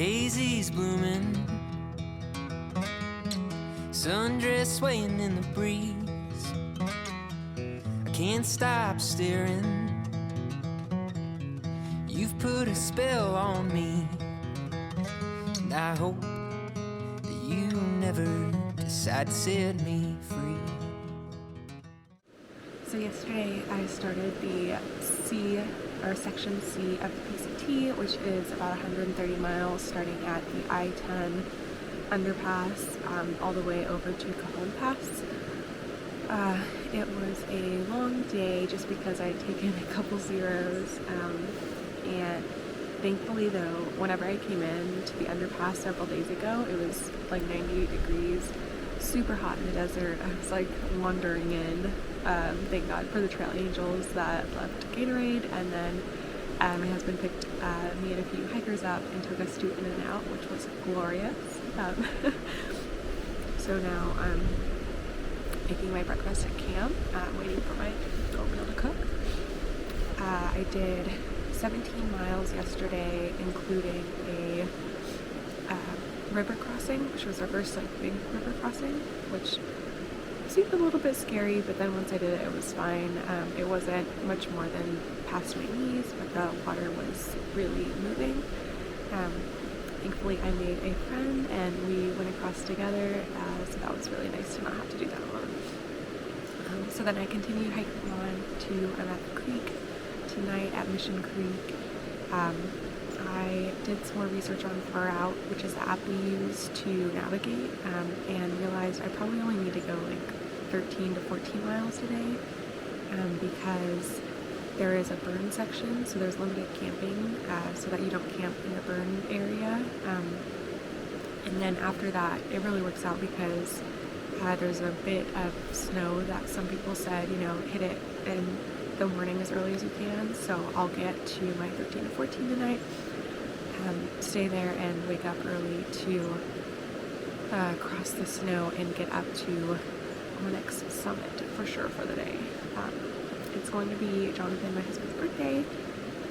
daisies blooming, sundress swaying in the breeze. I can't stop staring. You've put a spell on me, and I hope that you never decide to set me free. So yesterday I started the section C of the PCT, which is about 130 miles starting at the I10 underpass all the way over to Cajon Pass. It was a long day just because I'd taken a couple zeros, and thankfully though, whenever I came in to the underpass several days ago, it was like 98 degrees, super hot in the desert. I was like wandering in. Thank God for the trail angels that left Gatorade, and then my husband picked me and a few hikers up and took us to In-N-Out, which was glorious. So now I'm making my breakfast at camp, waiting for my oatmeal to cook. I did 17 miles yesterday, including a river crossing, which was our first big river crossing, which seemed a little bit scary, but then once I did it, it was fine. It wasn't much more than past my knees, but the water was really moving. Thankfully, I made a friend and we went across together, so that was really nice to not have to do that alone. So then I continued hiking on to Onyx Creek tonight at Mission Creek. I did some more research on Far Out, which is the app we use to navigate, and realized I probably only need to go like 13 to 14 miles today, because there is a burn section, so there's limited camping, so that you don't camp in the burn area. And then after that, it really works out because there's a bit of snow that some people said, hit it in the morning as early as you can. So I'll get to my 13 to 14 tonight, stay there and wake up early to cross the snow and get up to Onyx Summit for sure for the day. It's going to be Jonathan, my husband's birthday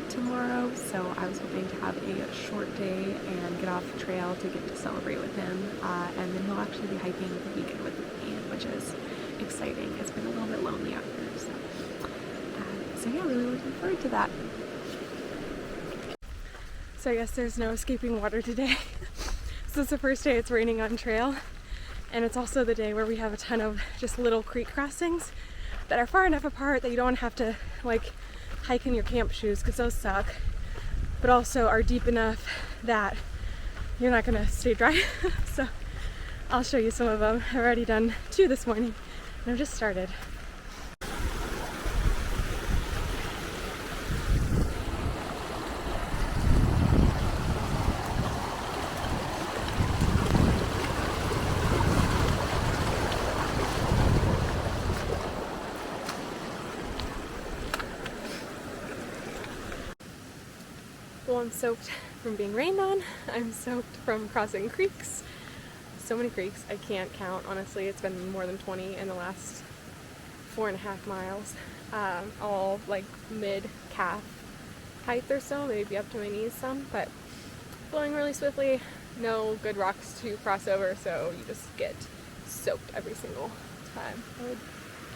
tomorrow, so I was hoping to have a short day and get off the trail to get to celebrate with him, and then he'll actually be hiking the weekend with me, which is exciting. It's been a little bit lonely out here, so yeah, really looking forward to that. So I guess there's no escaping water today. So it's the first day it's raining on trail, and it's also the day where we have a ton of just little creek crossings that are far enough apart that you don't have to like hike in your camp shoes, because those suck, but also are deep enough that you're not gonna stay dry. So I'll show you some of them. I've already done 2 this morning and I've just started. Well, I'm soaked from being rained on. I'm soaked from crossing creeks. So many creeks, I can't count. Honestly, it's been more than 20 in the last 4.5 miles. All like mid-calf height or so, maybe up to my knees some, but flowing really swiftly. No good rocks to cross over, so you just get soaked every single time.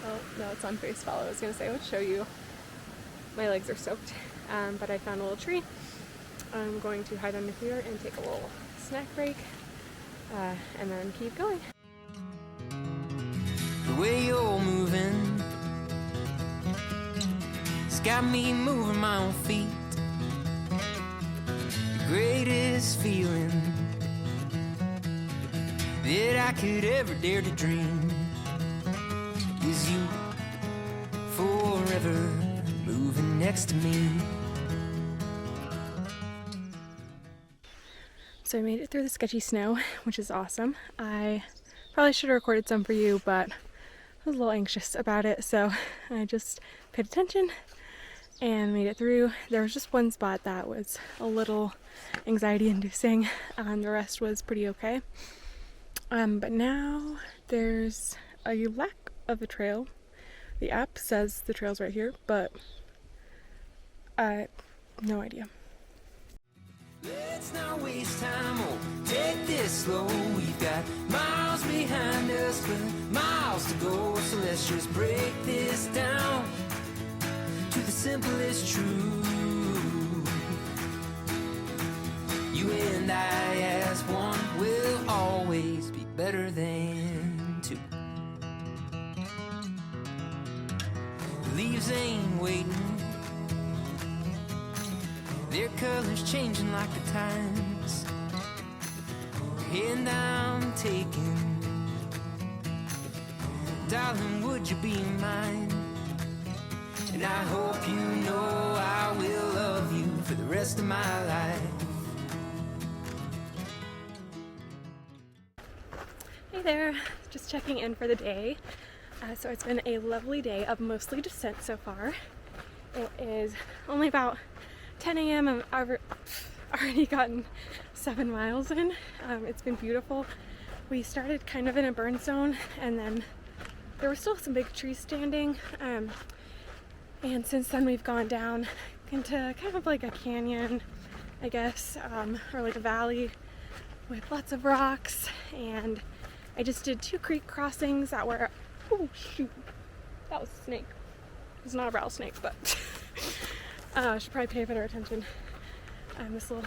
Oh no, it's on face follow. I was gonna say I would show you my legs are soaked, but I found a little tree. I'm going to hide under here and take a little snack break, and then keep going. The way you're moving, it's got me moving my own feet. The greatest feeling that I could ever dare to dream is you forever moving next to me. So I made it through the sketchy snow, which is awesome. I probably should have recorded some for you, but I was a little anxious about it, so I just paid attention and made it through. There was just one spot that was a little anxiety inducing, and the rest was pretty okay. But now there's a lack of a trail. The app says the trail's right here, but no idea. Let's not waste time, oh, take this slow. We've got miles behind us, but miles to go. So let's just break this down to the simplest truth. You and I as one will always be better than two. The leaves ain't waiting, their colors changing like the times. And I'm taking, darling, would you be mine? And I hope you know I will love you for the rest of my life. Hey there, just checking in for the day. So it's been a lovely day of mostly descent so far. It is only about 10 a.m. and I've already gotten 7 miles in. It's been beautiful. We started kind of in a burn zone and then there were still some big trees standing. And since then we've gone down into kind of like a canyon, I guess, or like a valley with lots of rocks. And I just did 2 creek crossings that were, oh shoot, that was a snake. It was not a rattlesnake, but I should probably pay better attention. This little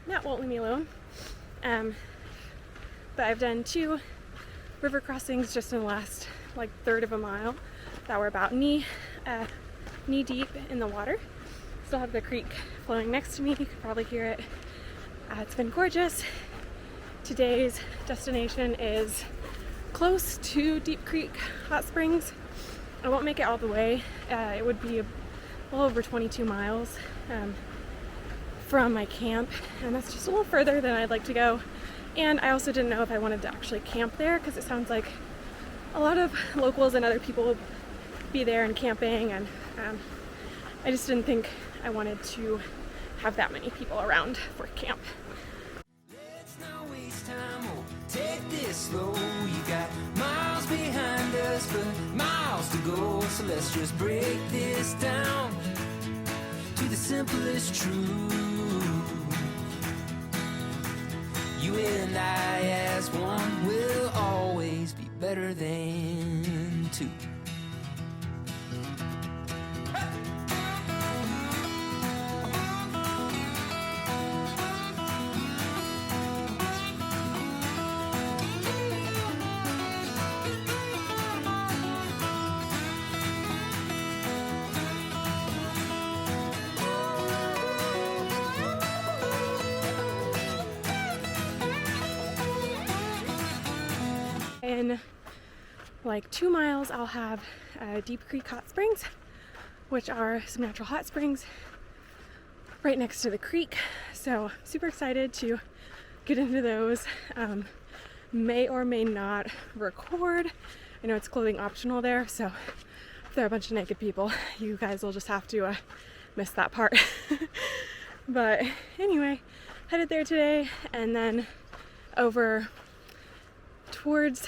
gnat won't leave me alone. But I've done 2 river crossings just in the last like third of a mile that were about knee deep in the water. Still have the creek flowing next to me. You can probably hear it. It's been gorgeous. Today's destination is close to Deep Creek Hot Springs. I won't make it all the way. It would be well over 22 miles from my camp, and that's just a little further than I'd like to go. And I also didn't know if I wanted to actually camp there because it sounds like a lot of locals and other people will be there and camping, and I just didn't think I wanted to have that many people around for camp. Let's not waste time, oh, take this slow. You got miles behind us, but miles to go. So let's just break this down to the simplest truth. You and I as one will always be better than two. In like 2 miles, I'll have Deep Creek Hot Springs, which are some natural hot springs right next to the creek. So super excited to get into those. May or may not record. I know it's clothing optional there, so if there are a bunch of naked people, you guys will just have to miss that part. But anyway, headed there today, and then over towards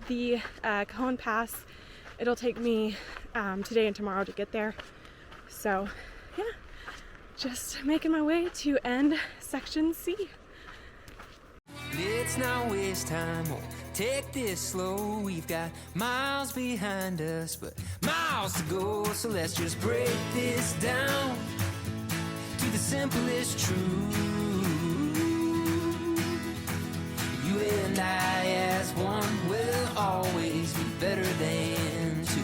the Cajon Pass. It'll take me today and tomorrow to get there. So yeah, just making my way to end section C. Let's not waste time, oh, take this slow. We've got miles behind us, but miles to go. So let's just break this down to the simplest truth. You and I as one will always be better than two.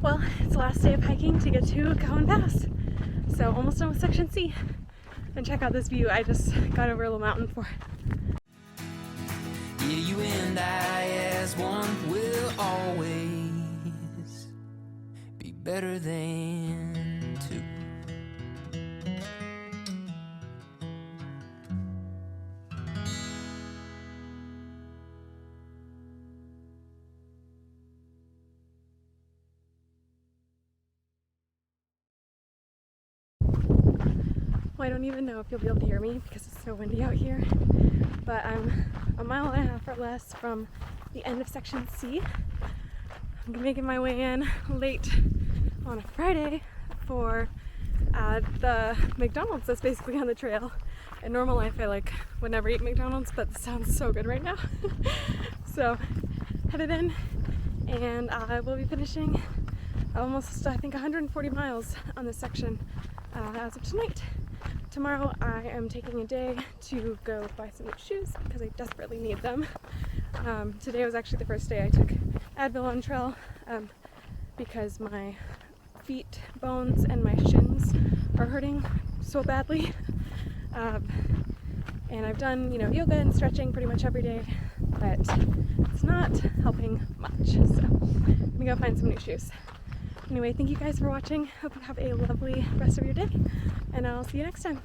Well, it's the last day of hiking to get to Cajon Pass. So almost done with section C. And check out this view I just got over a little mountain for. Yeah, you and I as one will always be better than two. Well, I don't even know if you'll be able to hear me because it's so windy out here, but I'm a mile and a half or less from the end of section C. I'm making my way in late on a Friday for at the McDonald's that's basically on the trail. In normal life, I would never eat McDonald's, but this sounds so good right now. So, headed in, and I will be finishing almost, I think, 140 miles on this section as of tonight. Tomorrow, I am taking a day to go buy some new shoes because I desperately need them. Today was actually the first day I took Advil on trail because my feet, bones, and my shins are hurting so badly. And I've done, yoga and stretching pretty much every day, but it's not helping much. So I'm gonna go find some new shoes. Anyway, thank you guys for watching. Hope you have a lovely rest of your day, and I'll see you next time.